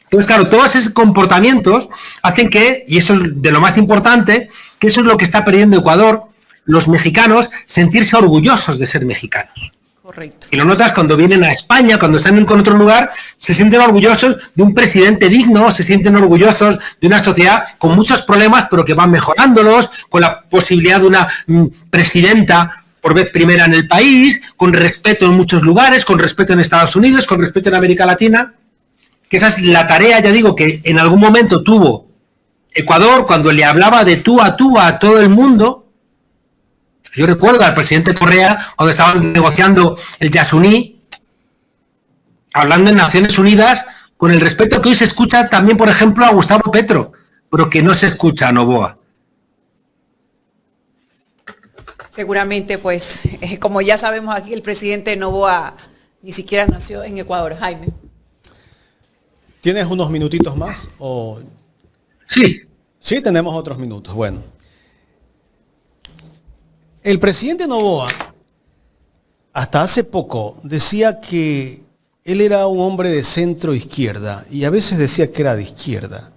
Entonces, claro, todos esos comportamientos hacen que, y eso es de lo más importante, que eso es lo que está perdiendo Ecuador, los mexicanos, sentirse orgullosos de ser mexicanos. Correcto. Y lo notas cuando vienen a España, cuando están en otro lugar, se sienten orgullosos de un presidente digno, se sienten orgullosos de una sociedad con muchos problemas, pero que van mejorándolos, con la posibilidad de una presidenta por vez primera en el país, con respeto en muchos lugares, con respeto en Estados Unidos, con respeto en América Latina. Que esa es la tarea, ya digo, que en algún momento tuvo Ecuador cuando le hablaba de tú a todo el mundo. Yo recuerdo al presidente Correa cuando estaban negociando el Yasuní, hablando en Naciones Unidas, con el respeto que hoy se escucha también, por ejemplo, a Gustavo Petro, pero que no se escucha a Noboa. Seguramente, pues, como ya sabemos aquí, el presidente Noboa ni siquiera nació en Ecuador. Jaime. ¿Tienes unos minutitos más? O... Sí. Sí, tenemos otros minutos. Bueno. El presidente Noboa, hasta hace poco, decía que él era un hombre de centro izquierda y a veces decía que era de izquierda.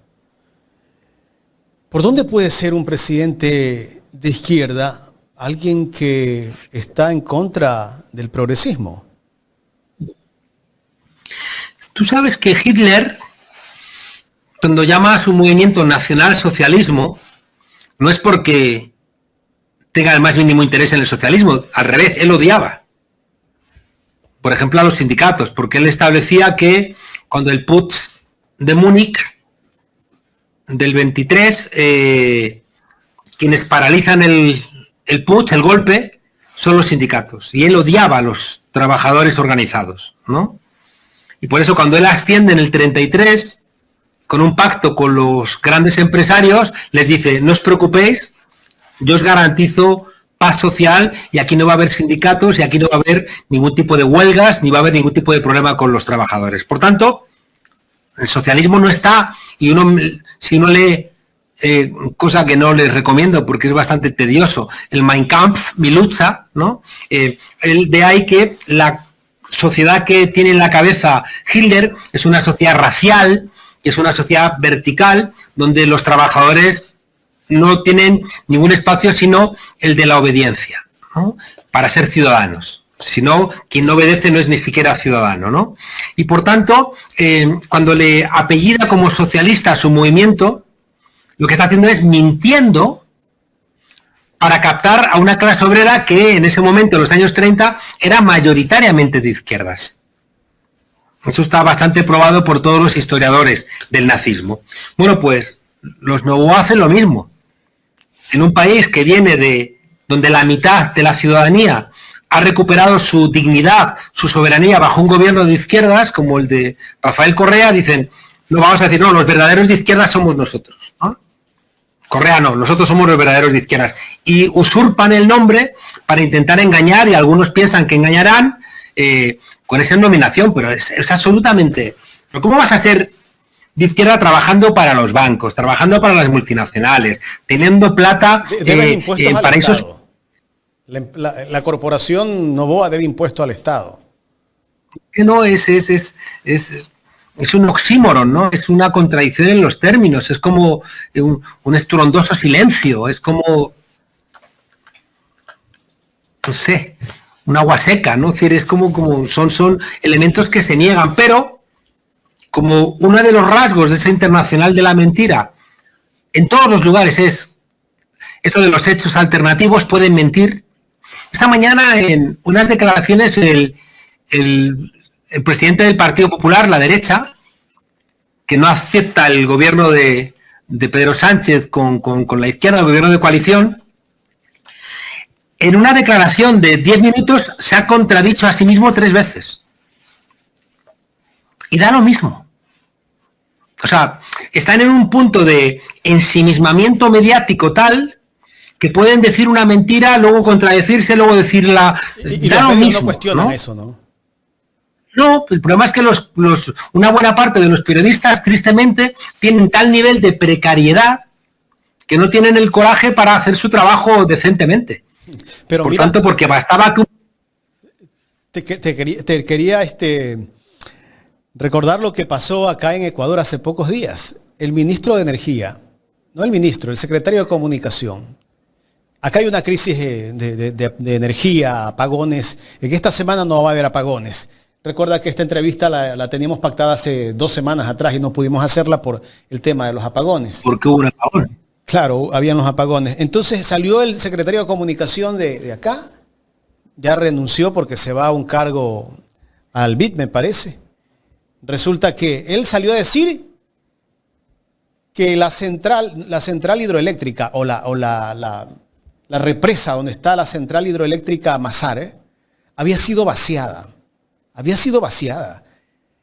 ¿Por dónde puede ser un presidente de izquierda alguien que está en contra del progresismo? Tú sabes que Hitler, cuando llama a su movimiento nacionalsocialismo, no es porque tenga el más mínimo interés en el socialismo, al revés, él odiaba, por ejemplo, a los sindicatos, porque él establecía que cuando el Putsch de Múnich del 23, quienes paralizan el Putsch, el golpe, son los sindicatos, y él odiaba a los trabajadores organizados, ¿no? Y por eso cuando él asciende en el 33, con un pacto con los grandes empresarios, les dice, no os preocupéis, yo os garantizo paz social y aquí no va a haber sindicatos y aquí no va a haber ningún tipo de huelgas ni va a haber ningún tipo de problema con los trabajadores. Por tanto, el socialismo no está, y si uno lee, cosa que no les recomiendo porque es bastante tedioso, el Mein Kampf, mi lucha, ¿no? De ahí que la sociedad que tiene en la cabeza Hitler es una sociedad racial, es una sociedad vertical, donde los trabajadores no tienen ningún espacio sino el de la obediencia, ¿no? Para ser ciudadanos. Si no, quien no obedece no es ni siquiera ciudadano, ¿no? Y por tanto, cuando le apellida como socialista a su movimiento, lo que está haciendo es mintiendo para captar a una clase obrera que en ese momento, en los años 30, era mayoritariamente de izquierdas. Eso está bastante probado por todos los historiadores del nazismo. Bueno, pues los Novoa hacen lo mismo. En un país que viene de donde la mitad de la ciudadanía ha recuperado su dignidad, su soberanía bajo un gobierno de izquierdas, como el de Rafael Correa, dicen, no vamos a decir, no, los verdaderos de izquierdas somos nosotros, ¿no? Correa no, nosotros somos los verdaderos de izquierdas. Y usurpan el nombre para intentar engañar, y algunos piensan que engañarán con esa nominación, pero es absolutamente... ¿Pero cómo vas a ser de izquierda trabajando para los bancos, trabajando para las multinacionales, teniendo plata en paraísos? Estado. La corporación Novoa debe impuesto al Estado. Que no, es un oxímoron, ¿no? Es una contradicción en los términos, es como un estruendoso silencio, es como, no sé, un agua seca, ¿no? Es decir, es como son elementos que se niegan, pero como uno de los rasgos de esa internacional de la mentira en todos los lugares es esto de los hechos alternativos, pueden mentir. Esta mañana en unas declaraciones el presidente del Partido Popular, la derecha, que no acepta el gobierno de Pedro Sánchez con la izquierda, el gobierno de coalición, en una declaración de 10 minutos se ha contradicho a sí mismo 3 veces. Y da lo mismo. O sea, están en un punto de ensimismamiento mediático tal que pueden decir una mentira, luego contradecirse, luego decirla. Y da lo mismo, no cuestionan, ¿no? Eso, ¿no? No, el problema es que una buena parte de los periodistas, tristemente, tienen tal nivel de precariedad que no tienen el coraje para hacer su trabajo decentemente. Pero por mira, tanto, porque bastaba que... Te quería recordar lo que pasó acá en Ecuador hace pocos días. El ministro de Energía, no el ministro, el secretario de Comunicación. Acá hay una crisis de energía, apagones. En esta semana no va a haber apagones. Recuerda que esta entrevista la teníamos pactada hace 2 semanas atrás y no pudimos hacerla por el tema de los apagones. ¿Por qué hubo un apagón? Claro, habían los apagones. Entonces salió el secretario de Comunicación de acá, ya renunció porque se va a un cargo al BID, me parece. Resulta que él salió a decir que la central hidroeléctrica o la represa donde está la central hidroeléctrica Masar, había sido vaciada.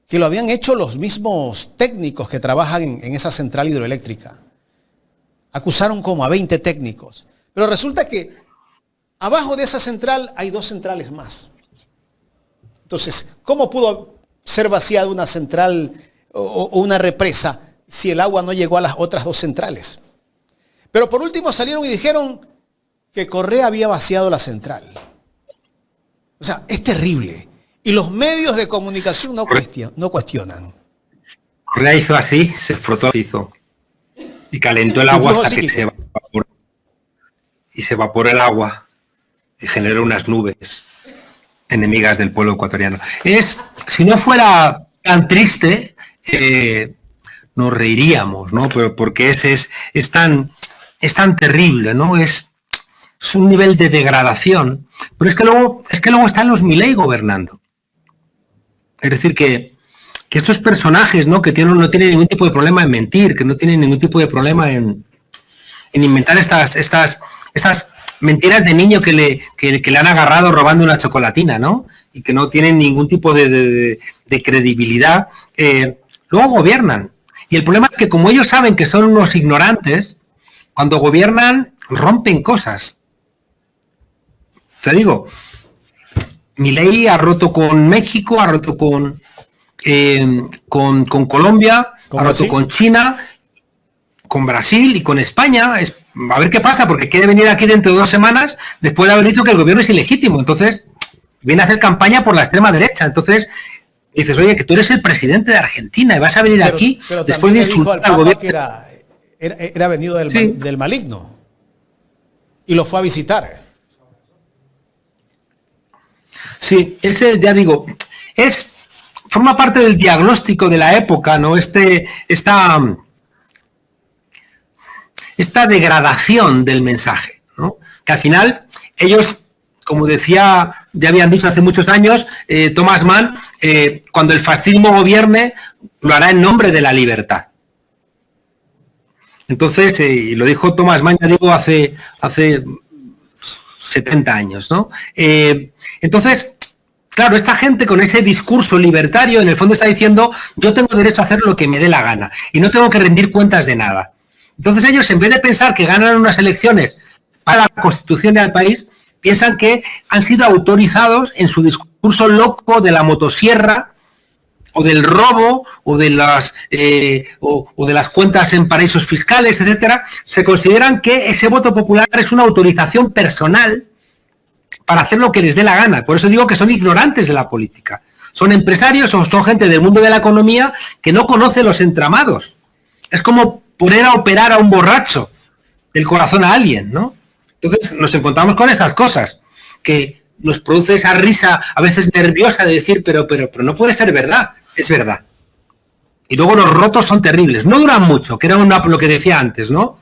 Que lo habían hecho los mismos técnicos que trabajan en esa central hidroeléctrica. Acusaron como a 20 técnicos. Pero resulta que abajo de esa central hay 2 centrales más. Entonces, ¿cómo pudo ser vaciada una central o una represa si el agua no llegó a las otras 2 centrales? Pero por último salieron y dijeron que Correa había vaciado la central. O sea, es terrible. Y los medios de comunicación no cuestionan. Correa hizo así, se frotó, y calentó el agua hasta que se evaporó. Y se evaporó el agua y generó unas nubes enemigas del pueblo ecuatoriano. Si no fuera tan triste, nos reiríamos, ¿no? Pero porque es tan terrible, ¿no? Es un nivel de degradación. Pero es que luego están los Milei gobernando. Es decir, que estos personajes, ¿no? Que no tienen ningún tipo de problema en mentir, que no tienen ningún tipo de problema en inventar estas mentiras de niño que le han agarrado robando una chocolatina, ¿no? Y que no tienen ningún tipo de credibilidad, luego gobiernan. Y el problema es que como ellos saben que son unos ignorantes, cuando gobiernan rompen cosas. Te digo, Milei ha roto con México, ha roto con Colombia, ha roto con China, con Brasil y con España. A ver qué pasa, porque quiere venir aquí dentro de 2 semanas después de haber dicho que el gobierno es ilegítimo. Entonces, viene a hacer campaña por la extrema derecha. Entonces, dices, oye, que tú eres el presidente de Argentina y vas a venir aquí después de insultar al gobierno. Que era venido del maligno y lo fue a visitar. Sí, ese, ya digo, forma parte del diagnóstico de la época, ¿no? Esta esta degradación del mensaje, ¿no? Que al final ellos, como decía, ya habían dicho hace muchos años, Thomas Mann, cuando el fascismo gobierne, lo hará en nombre de la libertad. Entonces, y lo dijo Thomas Mann, ya digo, hace 70 años, ¿no? Entonces, claro, esta gente con ese discurso libertario, en el fondo está diciendo, yo tengo derecho a hacer lo que me dé la gana y no tengo que rendir cuentas de nada. Entonces ellos, en vez de pensar que ganan unas elecciones para la constitución del país, piensan que han sido autorizados en su discurso loco de la motosierra o del robo o de las cuentas en paraísos fiscales, etcétera. Se consideran que ese voto popular es una autorización personal para hacer lo que les dé la gana. Por eso digo que son ignorantes de la política. Son empresarios o son gente del mundo de la economía que no conoce los entramados. Es como poner a operar a un borracho del corazón a alguien, ¿no? Entonces nos encontramos con esas cosas que nos produce esa risa a veces nerviosa de decir, pero no puede ser verdad. Es verdad. Y luego los rotos son terribles. No duran mucho, que era lo que decía antes, ¿no? O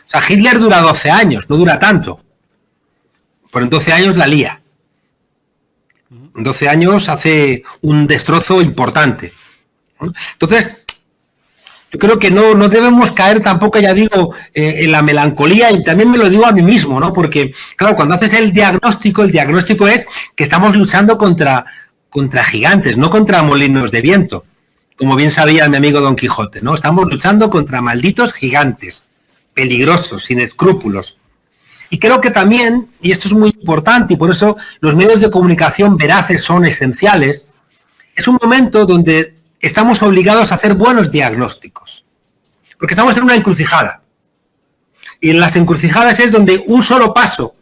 sea, Hitler dura 12 años, no dura tanto. Pero en 12 años la lía. En 12 años hace un destrozo importante. Entonces, yo creo que no debemos caer tampoco, ya digo, en la melancolía, y también me lo digo a mí mismo, ¿no? Porque, claro, cuando haces el diagnóstico es que estamos luchando contra gigantes, no contra molinos de viento, como bien sabía mi amigo Don Quijote, ¿no? Estamos luchando contra malditos gigantes, peligrosos, sin escrúpulos. Y creo que también, y esto es muy importante, y por eso los medios de comunicación veraces son esenciales, es un momento donde estamos obligados a hacer buenos diagnósticos. Porque estamos en una encrucijada. Y en las encrucijadas es donde un solo paso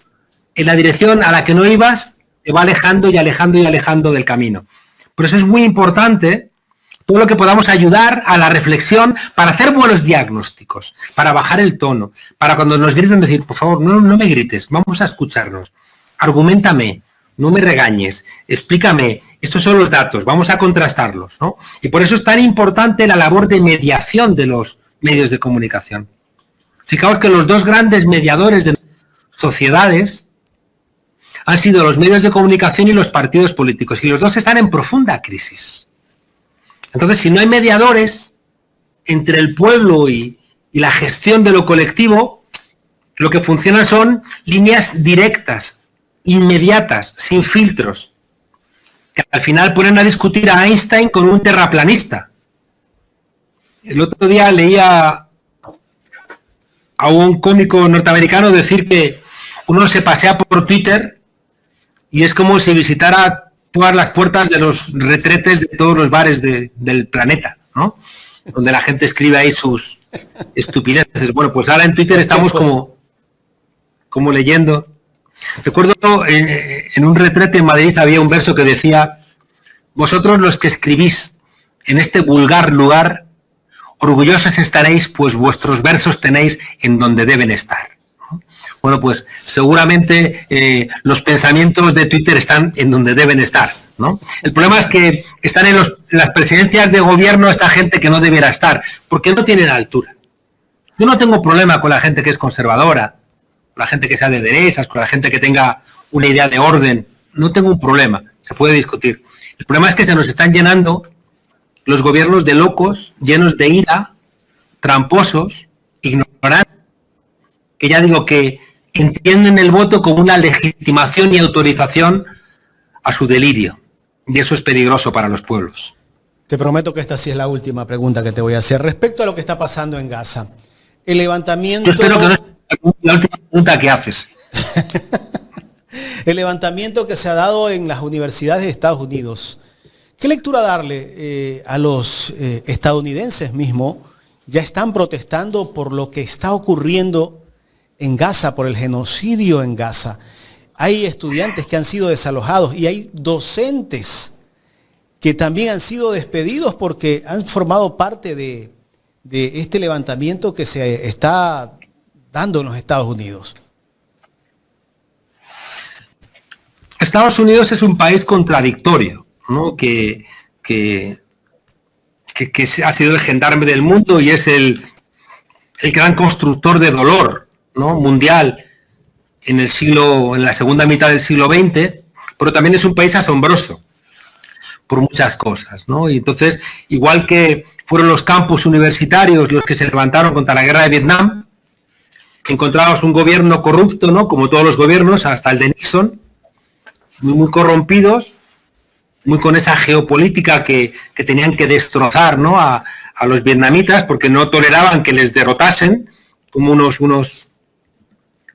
en la dirección a la que no ibas te va alejando y alejando y alejando del camino. Por eso es muy importante todo lo que podamos ayudar a la reflexión para hacer buenos diagnósticos, para bajar el tono, para cuando nos griten decir, por favor, no me grites, vamos a escucharnos, argumentame, no me regañes, explícame, estos son los datos, vamos a contrastarlos, ¿no? Y por eso es tan importante la labor de mediación de los medios de comunicación. Fijaos que los dos grandes mediadores de sociedades han sido los medios de comunicación y los partidos políticos, y los dos están en profunda crisis. Entonces, si no hay mediadores entre el pueblo y la gestión de lo colectivo, lo que funcionan son líneas directas, inmediatas, sin filtros, que al final ponen a discutir a Einstein con un terraplanista. El otro día leía a un cómico norteamericano decir que uno se pasea por Twitter y es como si visitara todas las puertas de los retretes de todos los bares del planeta, ¿no? Donde la gente escribe ahí sus estupideces. Bueno, pues ahora en Twitter estamos como leyendo. Recuerdo en un retrete en Madrid había un verso que decía: vosotros los que escribís en este vulgar lugar, orgullosos estaréis, pues vuestros versos tenéis en donde deben estar. Bueno, pues seguramente los pensamientos de Twitter están en donde deben estar, ¿no? El problema es que están en las presidencias de gobierno esta gente que no debiera estar, porque no tienen altura. Yo no tengo problema con la gente que es conservadora, con la gente que sea de derechas, con la gente que tenga una idea de orden. No tengo un problema, se puede discutir. El problema es que se nos están llenando los gobiernos de locos, llenos de ira, tramposos, ignorantes, que ya digo que entienden el voto como una legitimación y autorización a su delirio. Y eso es peligroso para los pueblos. Te prometo que esta sí es la última pregunta que te voy a hacer. Respecto a lo que está pasando en Gaza, el levantamiento... Yo espero que no sea la última pregunta que haces. El levantamiento que se ha dado en las universidades de Estados Unidos. ¿Qué lectura darle a los estadounidenses mismos? Ya están protestando por lo que está ocurriendo en Gaza, por el genocidio en Gaza. Hay estudiantes que han sido desalojados y hay docentes que también han sido despedidos porque han formado parte de este levantamiento que se está dando en los Estados Unidos. Estados Unidos es un país contradictorio, ¿no? Que ha sido el gendarme del mundo y es el el gran constructor de dolor, ¿no?, mundial en la segunda mitad del siglo XX, pero también es un país asombroso por muchas cosas, ¿no? Y entonces, igual que fueron los campus universitarios los que se levantaron contra la guerra de Vietnam, encontramos un gobierno corrupto, ¿no?, como todos los gobiernos, hasta el de Nixon, muy corrompidos, muy con esa geopolítica que tenían que destrozar, ¿no?, a los vietnamitas, porque no toleraban que les derrotasen, como unos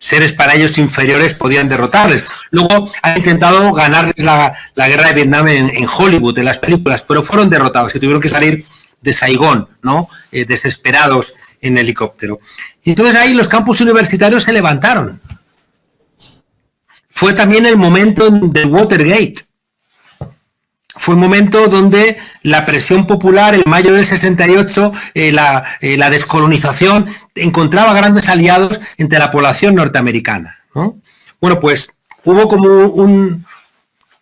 seres para ellos inferiores podían derrotarles. Luego han intentado ganarles la guerra de Vietnam en Hollywood, en las películas, pero fueron derrotados y tuvieron que salir de Saigón, ¿no?, desesperados en helicóptero. Y entonces ahí los campus universitarios se levantaron. Fue también el momento del Watergate. Fue el momento donde la presión popular, en mayo del 68, la descolonización, encontraba grandes aliados entre la población norteamericana, ¿no? Bueno, pues hubo como un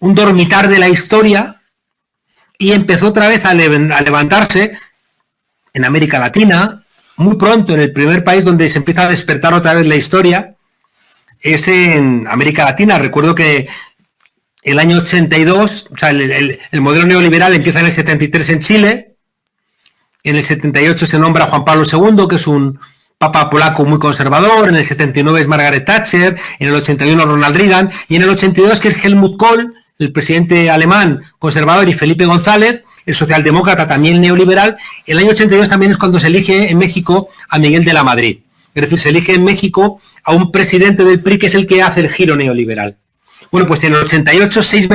dormitar de la historia y empezó otra vez a levantarse en América Latina, muy pronto. En el primer país donde se empieza a despertar otra vez la historia es en América Latina. Recuerdo que el año 82, o sea, el modelo neoliberal empieza en el 73 en Chile, en el 78 se nombra Juan Pablo II, que es un papa polaco muy conservador, en el 79 es Margaret Thatcher, en el 81 Ronald Reagan, y en el 82 que es Helmut Kohl, el presidente alemán conservador, y Felipe González, el socialdemócrata también neoliberal. El año 82 también es cuando se elige en México a Miguel de la Madrid. Es decir, se elige en México a un presidente del PRI que es el que hace el giro neoliberal. Bueno, pues en el 88, 6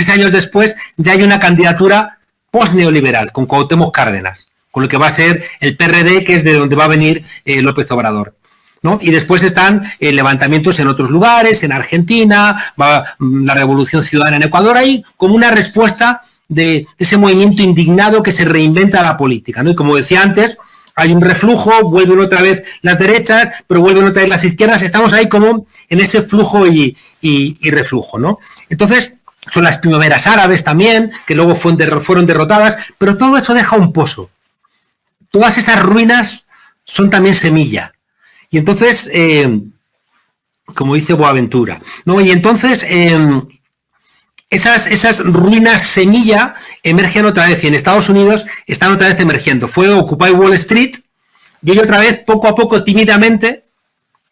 años después, ya hay una candidatura post-neoliberal con Cuauhtémoc Cárdenas, con lo que va a ser el PRD, que es de donde va a venir López Obrador, ¿no? Y después están levantamientos en otros lugares, en Argentina, la Revolución Ciudadana en Ecuador, ahí como una respuesta de ese movimiento indignado que se reinventa la política, ¿no? Y como decía antes, hay un reflujo, vuelven otra vez las derechas, pero vuelven otra vez las izquierdas, estamos ahí como en ese flujo y reflujo, ¿no? Entonces, son las primaveras árabes también, que luego fueron derrotadas, pero todo eso deja un pozo. Todas esas ruinas son también semilla. Y entonces, como dice Boaventura, ¿no? Y entonces, esas ruinas semilla emergen otra vez, y en Estados Unidos están otra vez emergiendo. Fue Occupy Wall Street, y hoy otra vez, poco a poco, tímidamente,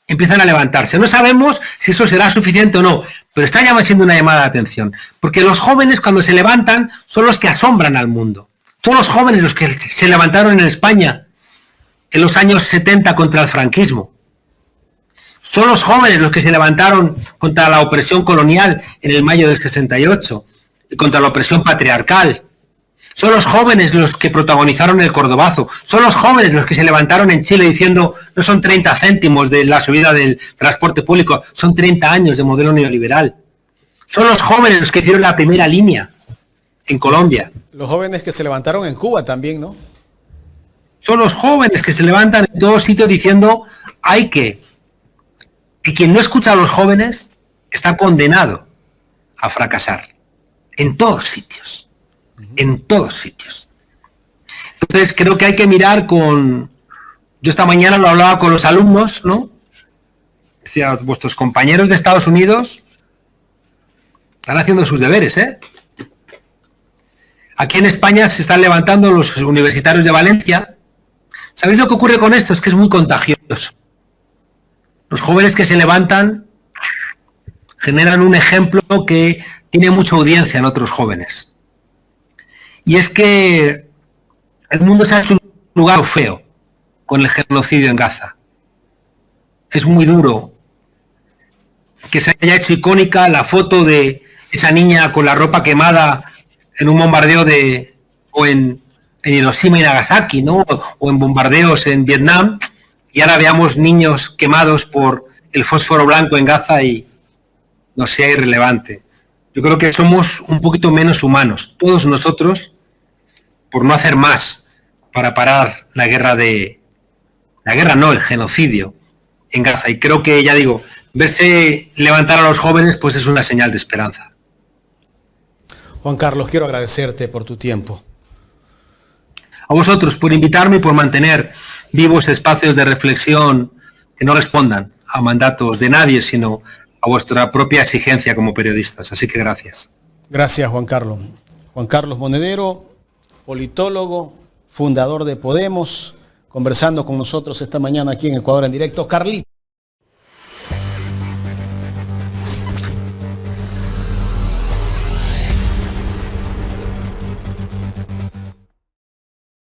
empiezan a levantarse. No sabemos si eso será suficiente o no, pero está ya siendo una llamada de atención, porque los jóvenes, cuando se levantan, son los que asombran al mundo. Son los jóvenes los que se levantaron en España en los años 70 contra el franquismo. Son los jóvenes los que se levantaron contra la opresión colonial en el mayo del 68 y contra la opresión patriarcal. Son los jóvenes los que protagonizaron el Cordobazo. Son los jóvenes los que se levantaron en Chile diciendo no son 30 céntimos de la subida del transporte público, son 30 años de modelo neoliberal. Son los jóvenes los que hicieron la primera línea en Colombia. Los jóvenes que se levantaron en Cuba también, ¿no? Son los jóvenes que se levantan en todos sitios diciendo hay que. Y quien no escucha a los jóvenes está condenado a fracasar. En todos sitios. En todos sitios. Entonces creo que hay que mirar con... Yo esta mañana lo hablaba con los alumnos, ¿no? Decía, vuestros compañeros de Estados Unidos están haciendo sus deberes, ¿eh? Aquí en España se están levantando los universitarios de Valencia. ¿Sabéis lo que ocurre con esto? Es que es muy contagioso. Los jóvenes que se levantan generan un ejemplo que tiene mucha audiencia en otros jóvenes. Y es que el mundo se ha hecho un lugar feo con el genocidio en Gaza. Es muy duro que se haya hecho icónica la foto de esa niña con la ropa quemada en un bombardeo en Hiroshima y Nagasaki, ¿no? O en bombardeos en Vietnam, y ahora veamos niños quemados por el fósforo blanco en Gaza y no sea irrelevante. Yo creo que somos un poquito menos humanos, todos nosotros, por no hacer más para parar el genocidio en Gaza. Y creo que, ya digo, verse levantar a los jóvenes, pues es una señal de esperanza. Juan Carlos, quiero agradecerte por tu tiempo. A vosotros por invitarme y por mantener vivos espacios de reflexión que no respondan a mandatos de nadie, sino a vuestra propia exigencia como periodistas. Así que gracias. Gracias, Juan Carlos. Juan Carlos Monedero, politólogo, fundador de Podemos, conversando con nosotros esta mañana aquí en Ecuador en Directo. Carlitos.